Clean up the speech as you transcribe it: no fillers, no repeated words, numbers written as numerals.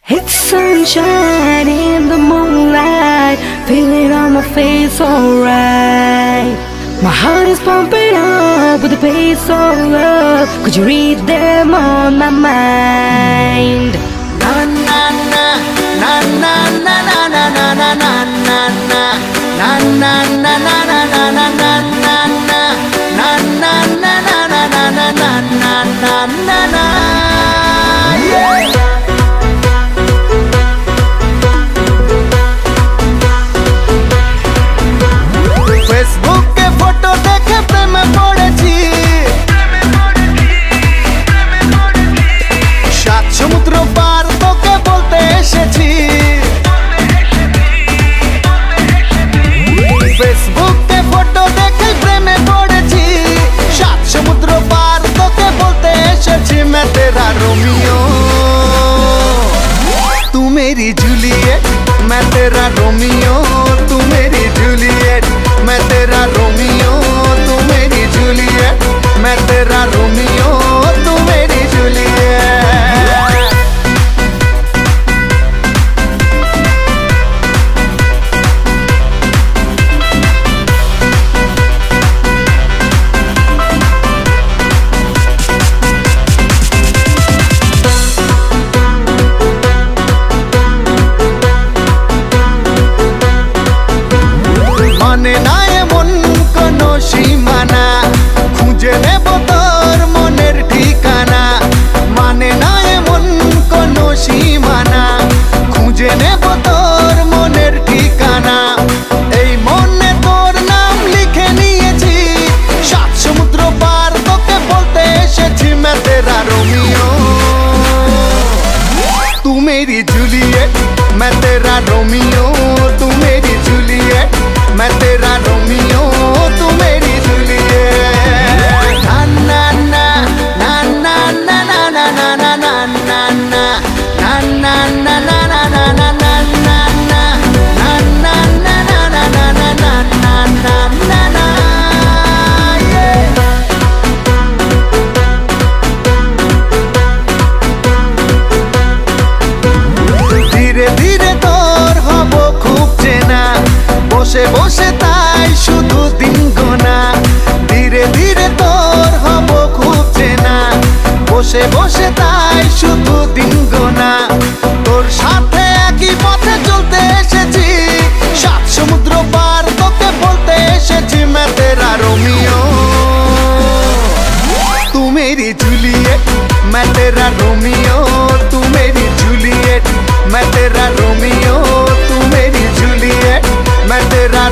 It's sunshine in the moonlight, feeling on my face alright. My heart is pumping up with the pace of love. Could you read them on my mind? Na na na na na na na na na na na na na na na na na. ফেসবুকে photo দেখে প্রেমে পড়েছি, সাত সমুদ্র পার তোকে বলতে এসেছি। ফেসবুকে ফটো দেখে প্রেমে পড়েছি, সাত সমুদ্র পার তোকে বলতে এসেছি। मैं तेरा रोमियो तू मेरी जूलियट, मैं तेरा रोमियो तू मेरी जूलियट। मैं तेरा रोमियो तू मेरी जूलियट, मैं तेरा रोमियो तू मेरी जूलियट। মানে না এমন কোনো সীমানা, খুঁজে নেব তোর মনের ঠিকানা। মানে না এমন কোনো সীমানা, খুঁজে নেব তোর মনের ঠিকানা। এই মনে তোর নাম লিখে নিয়েছি, সাত সমুদ্র পার তোকে বলতে এসেছি। मैं तेरा रोमियो तू मेरी जूलियट, मैं तेरा रोमियो तू मेरी जूलियट। मैं तेरा रोमियो तू मेरी जूलियट। ना ना ना ना ना ना ना ना ना ना ना ना ना ना ना ना ना ना ধীরে ধীরে তোর হব খুব চেনা, বসে বসে তাই শুধু দিন গোনা। ধীরে ধীরে তোর হব খুব চেনা, বসে বসে তাই শুধু দিন গোনা। তোর সাথে একই পথে চলতে এসেছি, সাত সমুদ্র পার তোকে বলতে এসেছি। मैं तेरा रोमियो तू मेरी जूलियट, मैं तेरा रोमियो तू मेरी जूलियट। मैं तेरा रोमियो तू मेरी जूलियट, मैं तेरा